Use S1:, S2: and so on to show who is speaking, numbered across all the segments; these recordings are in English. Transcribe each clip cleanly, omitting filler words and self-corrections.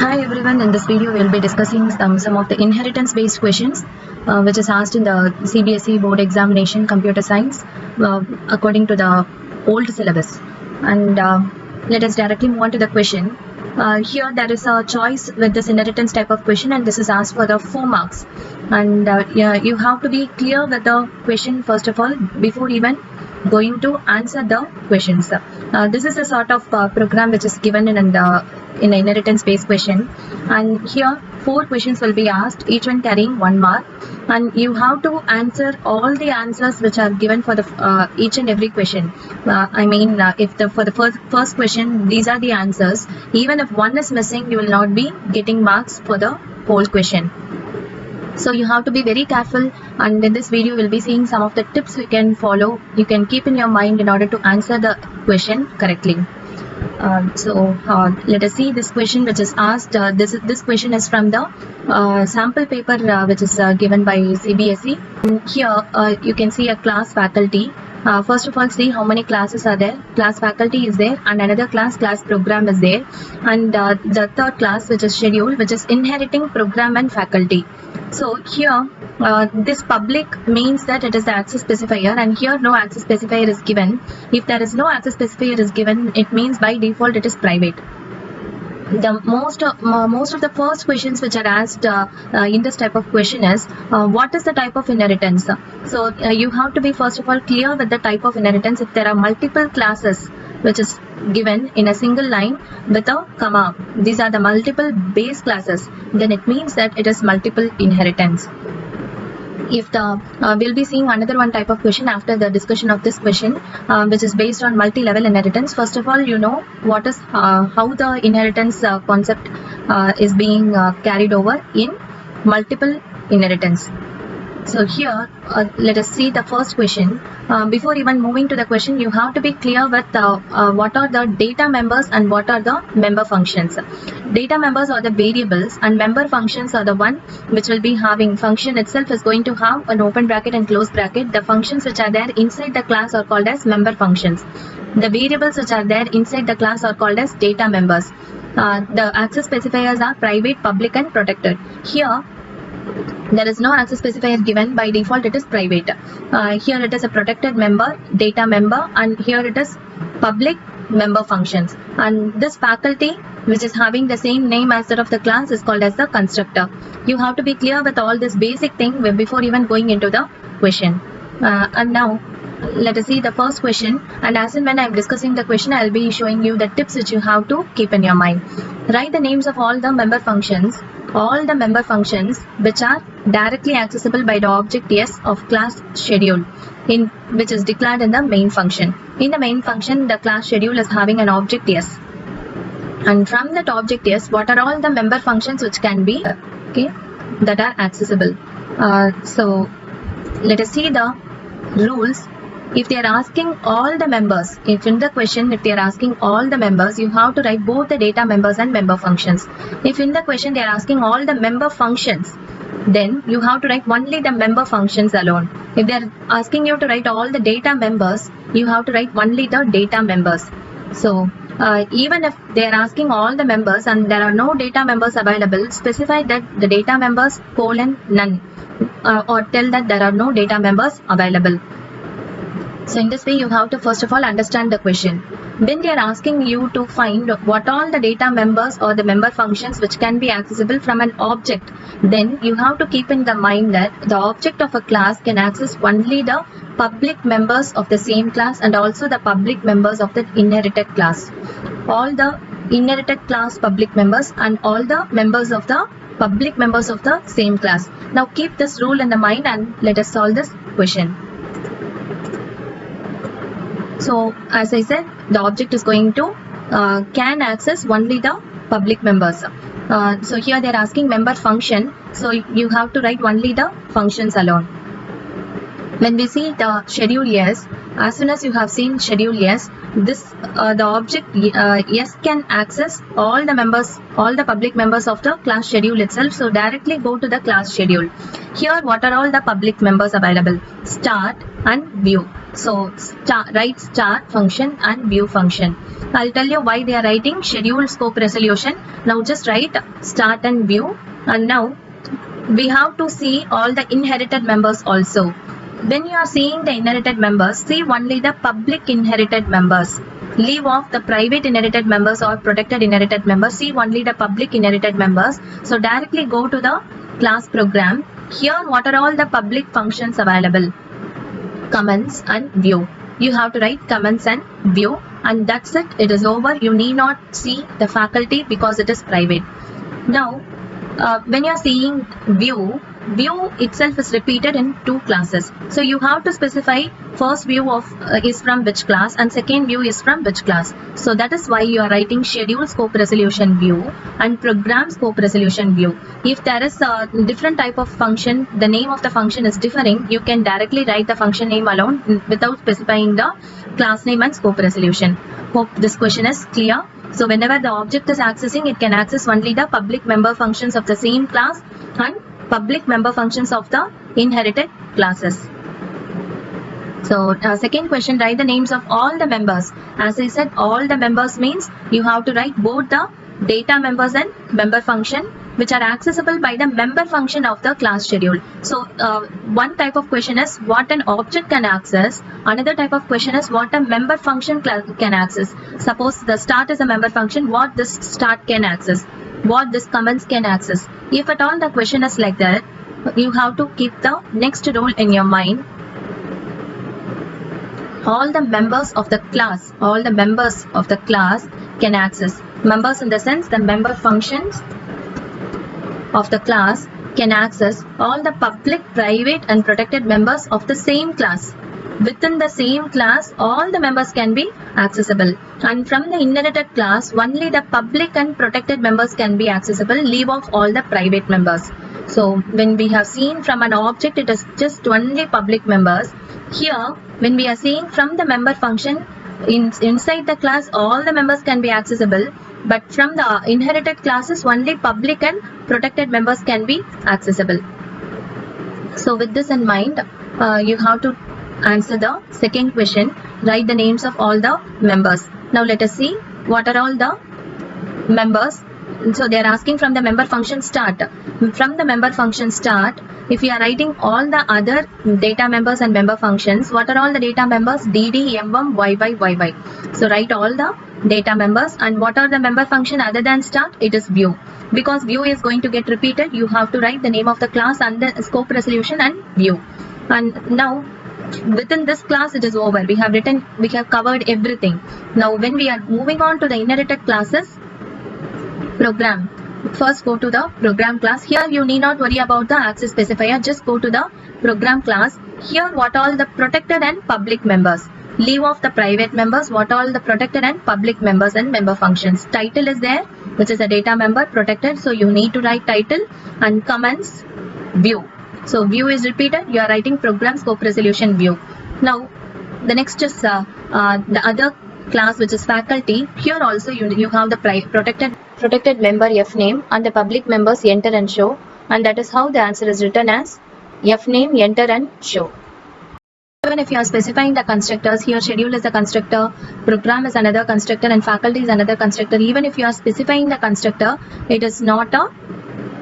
S1: Hi everyone, in this video we will be discussing some of the inheritance based questions which is asked in the Cbse board examination computer science according to the old syllabus. And let us directly move on to the question. Here there is a choice with this inheritance type of question, and this is asked for the 4 marks. And you have to be clear with the question first of all before even going to answer the questions. This is a sort of program which is given in the inheritance based question, and here 4 questions will be asked, each one carrying 1 mark, and you have to answer all the answers which are given for the each and every question. If for the first question these are the answers, even if one is missing you will not be getting marks for the whole question. So you have to be very careful, and in this video we'll be seeing some of the tips you can follow, you can keep in your mind in order to answer the question correctly. Let us see this question which is asked. This question is from the sample paper which is given by Cbse. And here you can see a class faculty. First of all, see how many classes are there. Class faculty is there, and another class program is there, and the third class which is schedule, which is inheriting program and faculty. So here this public means that it is the access specifier, and here no access specifier is given. If there is no access specifier is given, it means by default it is private. The most of the first questions which are asked in this type of question is what is the type of inheritance. So you have to be first of all clear with the type of inheritance. If there are multiple classes which is given in a single line with a comma, these are the multiple base classes, then it means that it is multiple inheritance. If the we'll be seeing another one type of question after the discussion of this question, which is based on multi-level inheritance. First of all, you know what is how the inheritance concept is being carried over in multiple inheritance. So here let us see the first question. Before even moving to the question, you have to be clear with what are the data members and what are the member functions. Data members are the variables, and member functions are the one which will be having function itself is going to have an open bracket and close bracket. The functions which are there inside the class are called as member functions. The variables which are there inside the class are called as data members. The access specifiers are private, public and protected. Here there is no access specifier given. By default it is private. Here it is a protected member, data member, and here it is public member functions. And this faculty which is having the same name as that of the class is called as the constructor. You have to be clear with all this basic thing before even going into the question. And now let us see the first question, and as and when I am discussing the question, I will be showing you the tips which you have to keep in your mind. Write the names of all the member functions which are directly accessible by the object S of class schedule, which is declared in the main function. In the main function, the class schedule is having an object S, and from that object S, what are all the member functions which can be that are accessible. So let us see the rules. If they are asking all the members, if in the question if they are asking all the members, you have to write both the data members and member functions. If in the question they are asking all the member functions, then you have to write only the member functions alone. If they are asking you to write all the data members, you have to write only the data members. So even if they are asking all the members and there are no data members available, specify that the data members : none, or tell that there are no data members available. So in this way you have to first of all understand the question. When they are asking you to find what all the data members or the member functions which can be accessible from an object, then you have to keep in the mind that the object of a class can access only the public members of the same class and also the public members of the inherited class. All the inherited class public members and all the members of the public members of the same class. Now keep this rule in the mind and let us solve this question. So as I said, the object is going to can access only the public members. So here they are asking member function, so you have to write only the functions alone. When we see the schedule S, as soon as you have seen schedule S, this the object S can access all the members, all the public members of the class schedule itself. So directly go to the class schedule. Here what are all the public members available? Start and view. So write start function and view function. I'll tell you why they are writing schedule scope resolution. Now just write start and view, and now we have to see all the inherited members also. When you are seeing the inherited members, see only the public inherited members. Leave off the private inherited members or protected inherited members. See only the public inherited members. So directly go to the class program. Here what are all the public functions available? Comments and view. You have to write comments and view, and that's it. It is over. You need not see the faculty because it is private. Now when you are seeing view itself is repeated in two classes. So you have to specify first view of is from which class and second view is from which class. So that is why you are writing schedule scope resolution view and program scope resolution view. If there is a different type of function, the name of the function is differing, you can directly write the function name alone without specifying the class name and scope resolution. Hope this question is clear. So whenever the object is accessing, it can access only the public member functions of the same class and public member functions of the inherited classes. So second question, write the names of all the members. As I said, all the members means you have to write both the data members and member function which are accessible by the member function of the class schedule. So one type of question is what an object can access. Another type of question is what a member function can access. Suppose the start is a member function, what this start can access, what this comments can access. If at all the question is like that, you have to keep the next rule in your mind. All the members of the class can access. Members in the sense the member functions of the class can access all the public, private and protected members of the same class. Within the same class, all the members can be accessible. And from the inherited class, only the public and protected members can be accessible. Leave off all the private members. So when we have seen from an object, it is just only public members. Here, when we are seeing from the member function, inside the class, all the members can be accessible. But from the inherited classes, only public and protected members can be accessible. So with this in mind, you have to answer the second question. Write the names of all the members. Now let us see what are all the members. So they are asking from the member function start. From the member function start, if you are writing all the other data members and member functions, what are all the data members? DD, MM, YY, YY. So write all the data members. And what are the member function other than start? It is view. Because view is going to get repeated, you have to write the name of the class and the scope resolution and view. And now within this class it is over. We have covered everything. Now when we are moving on to the inherited classes, program. First go to the program class. Here you need not worry about the access specifier. Just go to the program class. Here what all the protected and public members. Leave off the private members. What all the protected and public members and member functions. Title is there, which is a data member protected. So you need to write title and comments view. So view is repeated. You are writing program scope resolution view. Now the next is the other class, which is faculty. Here also you have the protected member F name and the public members enter and show, and that is how the answer is written as F name, enter and show. Even if you are specifying the constructors, here schedule is the constructor, program is another constructor and faculty is another constructor. Even if you are specifying the constructor, it is not a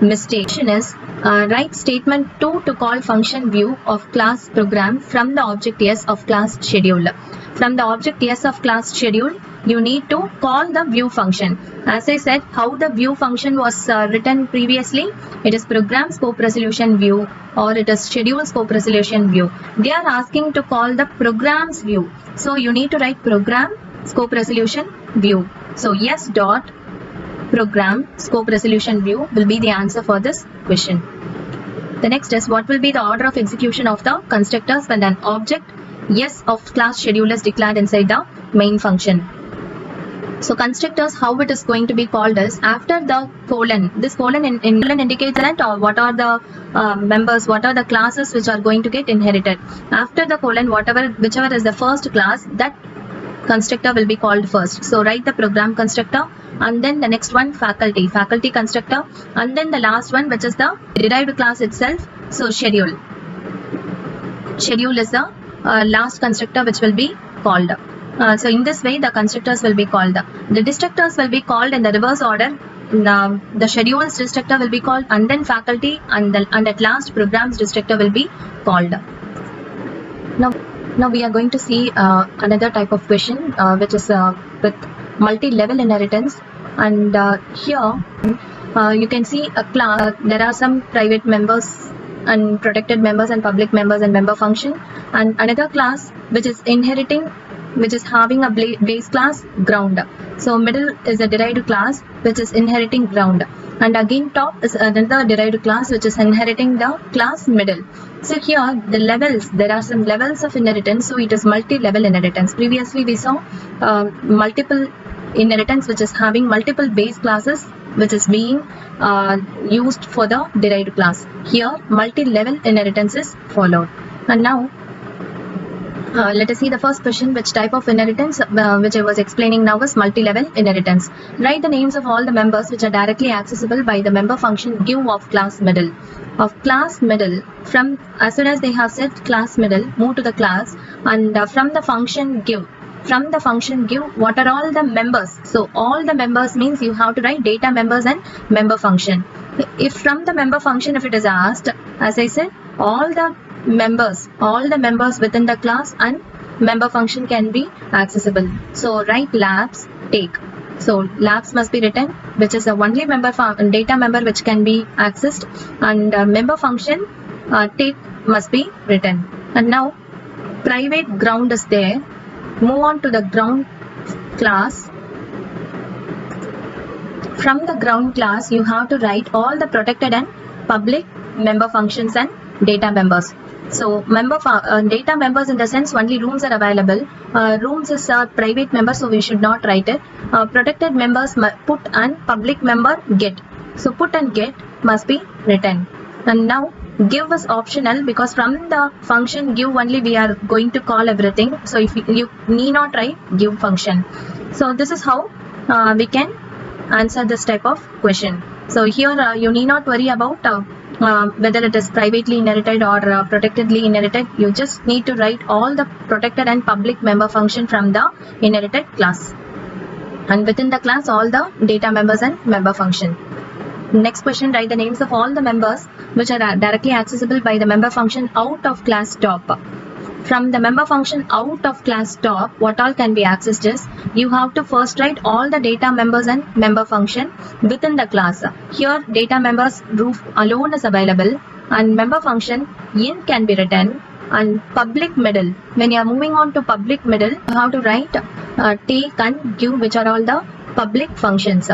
S1: mistake. Is write statement 2 to call function view of class program from the object S of class schedule. From the object S of class schedule, you need to call the view function. As I said, how the view function was written previously, it is program scope resolution view or it is schedule scope resolution view. They are asking to call the programs view. So you need to write program scope resolution view. So yes dot program scope resolution view will be the answer for this question. The next is what will be the order of execution of the constructors when an object S of class schedule is declared inside the main function. So constructors, how it is going to be called is after the colon. This colon indicates that what are the members, what are the classes which are going to get inherited. After the colon, whichever is the first class, that constructor will be called first. So write the program constructor and then the next one faculty constructor and then the last one, which is the derived class itself. So schedule is the last constructor which will be called. So in this way the constructors will be called. The destructors will be called in the reverse order. The schedules destructor will be called, and then faculty, and at last programs destructor will be called. Now we are going to see another type of question which is with multi-level inheritance, and here you can see a class. There are some private members and protected members and public members and member function, and another class which is inheriting, which is having a base class ground. So middle is a derived class which is inheriting ground, and again top is another derived class which is inheriting the class middle. So here the levels, there are some levels of inheritance, so it is multi-level inheritance. Previously we saw multiple inheritance which is having multiple base classes which is being used for the derived class. Here multi-level inheritance is followed. And now let us see the first question. Which type of inheritance which I was explaining now is multi-level inheritance. Write the names of all the members which are directly accessible by the member function give of class middle. Of class middle, from as soon as they have set class middle, move to the class, and from the function give. From the function give, what are all the members? So all the members means you have to write data members and member function. If from the member function, if it is asked, as I said, all the members within the class and member function can be accessible. So write labs take. So labs must be written, which is the only member data member which can be accessed, and member function take must be written. And now private ground is there. Move on to the ground class. From the ground class, you have to write all the protected and public member functions and data members. So data members in the sense only rooms are available. Rooms is a private member, so we should not write it. Protected members put and public member get. So put and get must be written. And now give is optional, because from the function give only we are going to call everything. So if you need not write give function. So this is how we can answer this type of question. So here you need not worry about whether it is privately inherited or protectedly inherited. You just need to write all the protected and public member function from the inherited class, and within the class all the data members and member function. Next question, write the names of all the members which are directly accessible by the member function out of class top. From the member function out of class top, what all can be accessed is, you have to first write all the data members and member function within the class. Here data members roof alone is available, and member function in can be written, and public middle. When you are moving on to public middle, you have to write take and give, which are all the public functions.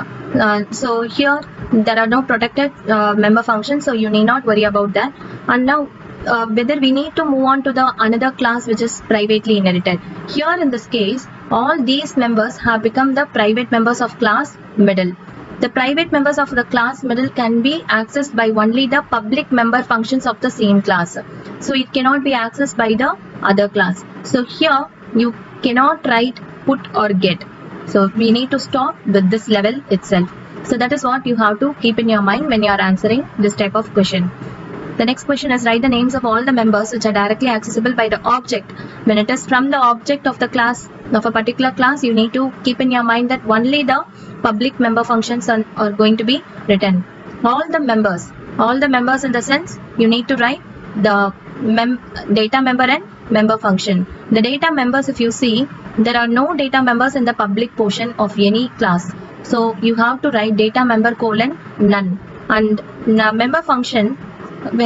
S1: So here there are no protected member functions, so you need not worry about that. And now whether we need to move on to the another class which is privately inherited. Here in this case, all these members have become the private members of class middle. The private members of the class middle can be accessed by only the public member functions of the same class. So it cannot be accessed by the other class. So here you cannot write put or get. So we need to stop with this level itself. So that is what you have to keep in your mind when you are answering this type of question. The next question is, write the names of all the members which are directly accessible by the object. When it is from the object of the class, of a particular class, you need to keep in your mind that only the public member functions are going to be written. All the members in the sense, you need to write the data member and member function. The data members, if you see, there are no data members in the public portion of any class. So you have to write data member colon none. And the member function,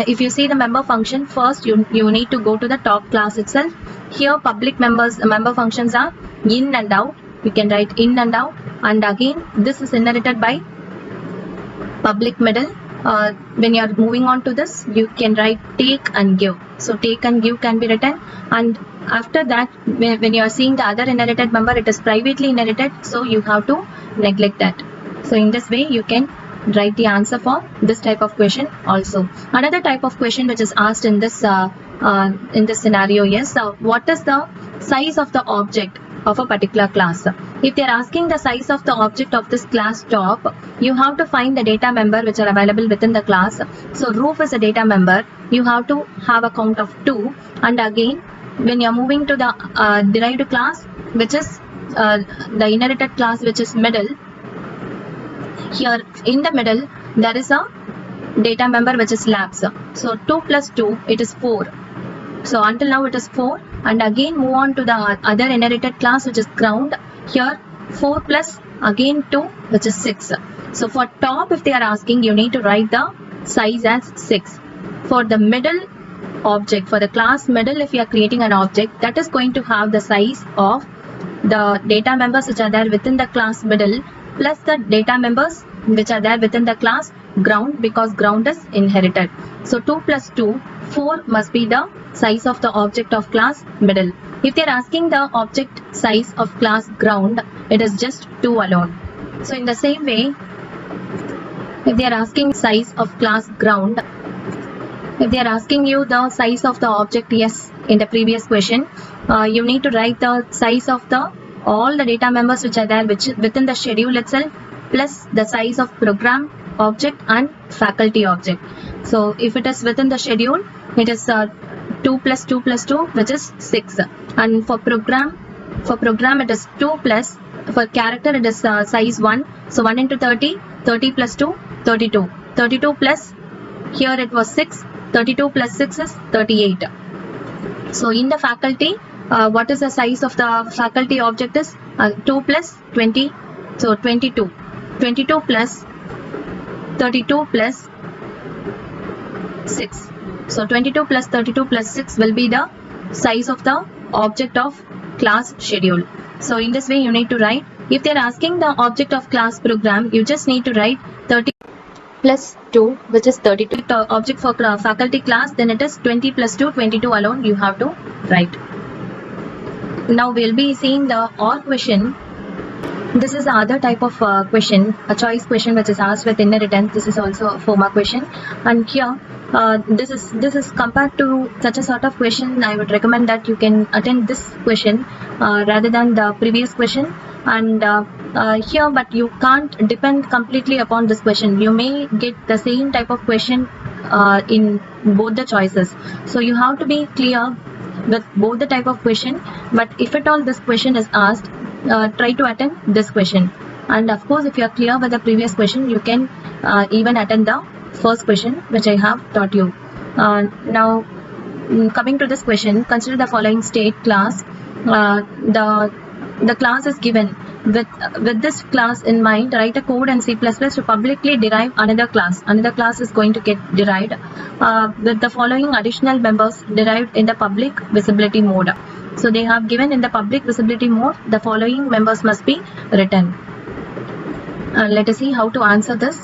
S1: if you see the member function, first you need to go to the top class itself. Here public member functions are in and out. You can write in and out, and again this is inherited by public middle. When you are moving on to this, you can write take and give. So take and give can be written, and after that when you are seeing the other inherited member, it is privately inherited, so you have to neglect that. So in this way you can write the answer for this type of question also. Another type of question which is asked in this scenario is, what is the size of the object of a particular class? If they are asking the size of the object of this class top, you have to find the data member which are available within the class. So roof is a data member. You have to have a count of 2, and again when you're moving to the derived class, which is the inherited class, which is middle, here in the middle there is a data member which is labs. So 2 plus 2, it is 4. So until now it is 4, and again move on to the other inherited class, which is ground. Here 4 plus again 2, which is 6. So for top, if they are asking, you need to write the size as 6. For the middle object, for the class middle, if you are creating an object, that is going to have the size of the data members which are there within the class middle plus the data members which are there within the class ground, because ground is inherited. So 2 plus 2, 4 must be the size of the object of class middle. If they are asking the object size of class ground, it is just 2 alone. So in the same way, if they are asking size of class ground, if they are asking you the size of the object yes in the previous question, you need to write the size of the all the data members which are there which within the schedule itself plus the size of program object and faculty object. So if it is within the schedule, it is 2 plus 2 plus 2, which is 6. And for program it is 2 plus, for character it is size 1. So 1 into 30, 30 plus 2, 32. 32 plus, here it was 6, 32 plus 6 is 38. So in the faculty, what is the size of the faculty object is 2 plus 20, so 22. 22 plus 32 plus 6. So 22 plus 32 plus 6 will be the size of the object of class schedule. So in this way you need to write. If they are asking the object of class program, you just need to write 30 plus 2, which is 32. The object for faculty class, then it is 20 plus 2, 22 alone you have to write. Now we'll be seeing the OR question. This is the other type of question, a choice question which is asked with inheritance. This is also a 4-mark question, and here this is compared to such a sort of question. I would recommend that you can attend this question rather than the previous question. And here, but you can't depend completely upon this question. You may get the same type of question in both the choices. So you have to be clear with both the type of question. But if at all this question is asked, try to attend this question. And of course, if you are clear with the previous question, you can even attend the first question which I have taught you. Now coming to this question, consider the following state class. The class is given. With this class in mind, write a code in C++ to publicly derive another class. Another class is going to get derived with the following additional members derived in the public visibility mode. So they have given in the public visibility mode, the following members must be written. Let us see how to answer this.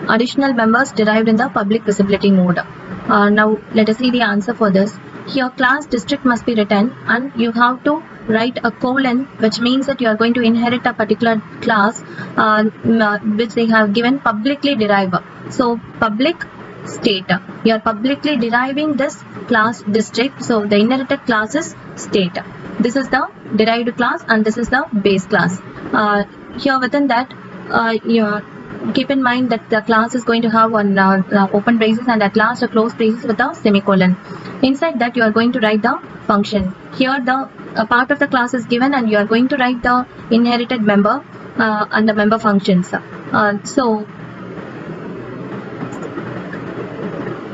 S1: Additional members derived in the public visibility mode. Now let us see the answer for this. Here class district must be written, and you have to write a colon, which means that you are going to inherit a particular class which they have given publicly derive. So public state, you are publicly deriving this class district. So the inherited class is state. This is the derived class and this is the base class. Here within that, keep in mind that the class is going to have one open braces and at last a closed braces with a semicolon. Inside that you are going to write the function. Here the part of the class is given and you are going to write the inherited member and the member functions. So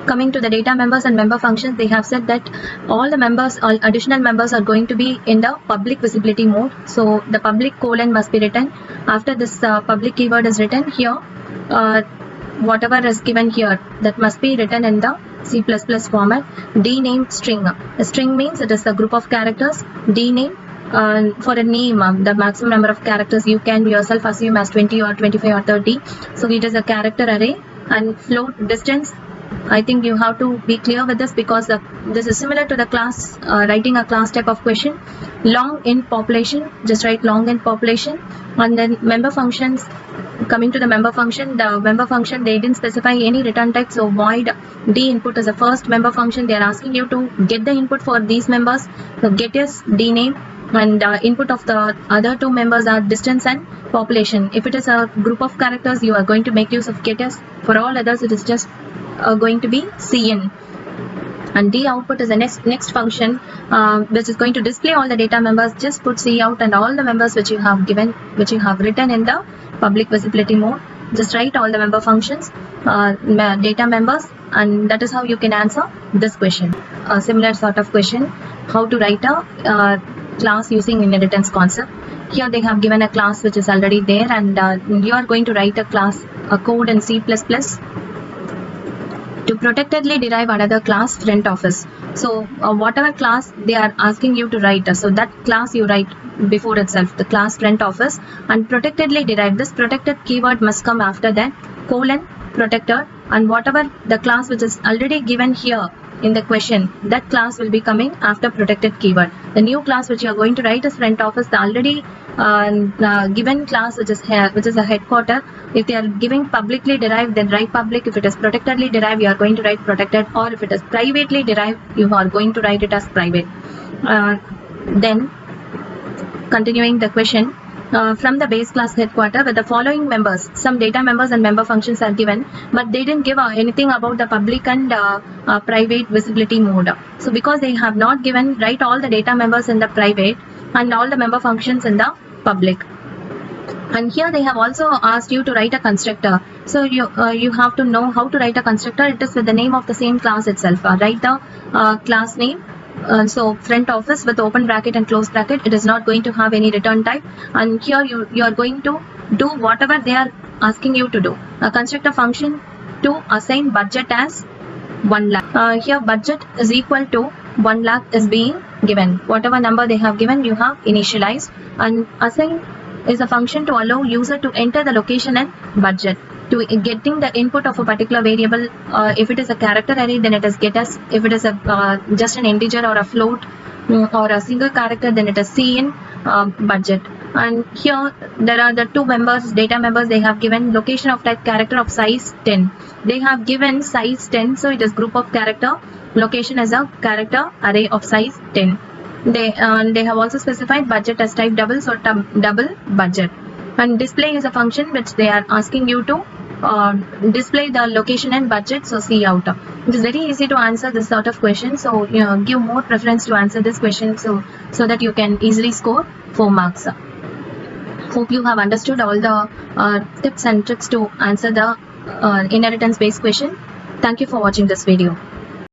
S1: coming to the data members and member functions, they have said that all the members, all additional members are going to be in the public visibility mode. So the public colon must be written. After this public keyword is written, here whatever is given here, that must be written in the C++ format. D name string. A string means it is a group of characters. D name, for a name, the maximum number of characters you can yourself assume as 20 or 25 or 30. So it is a character array. And float distance, I think you have to be clear with this because this is similar to the class, writing a class type of question. Long int population, just write long int population. And then member functions, coming to the member function, they didn't specify any return type. So void d input is the first member function. They are asking you to get the input for these members. So get is d name, and input of the other two members are distance and population. If it is a group of characters, you are going to make use of getters. For all others, it is just going to be cn. And D output is the next function which is going to display all the data members. Just put C out and all the members which you have written in the public visibility mode. Just write all the member functions, data members, and that is how you can answer this question. A similar sort of question, how to write a class using inheritance concept. Here they have given a class which is already there, and you are going to write a code in C++ to protectedly derive another class front office. So whatever class they are asking you to write, so that class you write before itself, the class front office, and protectedly derive. This protected keyword must come after that, colon protected, and whatever the class which is already given here in the question, that class will be coming after protected keyword. The new class which you are going to write is front office. The already given class which is a headquarter, if they are giving publicly derived, then write public. If it is protectedly derived, you are going to write protected, or if it is privately derived, you are going to write it as private. Then continuing the question, from the base class headquarter with the following members, some data members and member functions are given, but they didn't give anything about the public and private visibility mode. So because they have not given, write all the data members in the private and all the member functions in the public. And here they have also asked you to write a constructor. So you have to know how to write a constructor. It is with the name of the same class itself. Write the class name. So front office with open bracket and close bracket. It is not going to have any return type. And here you are going to do whatever they are asking you to do. A constructor function to assign budget as 1 lakh. Here budget is equal to 1 lakh is being given. Whatever number they have given, you have initialized. And assign is a function to allow user to enter the location and budget. To getting the input of a particular variable, if it is a character array, then it is get as. If it is a just an integer or a float or a single character, then it is C in budget. And here there are the two members, data members. They have given location of type character of size 10. They have given size 10, so it is group of character. Location as a character array of size 10. They have also specified budget as type double, so double budget. And display is a function which they are asking you to display the location and budget, so C out. It is very easy to answer this sort of question, so give more preference to answer this question so that you can easily score 4 marks. Hope you have understood all the tips and tricks to answer the inheritance based question. Thank you for watching this video.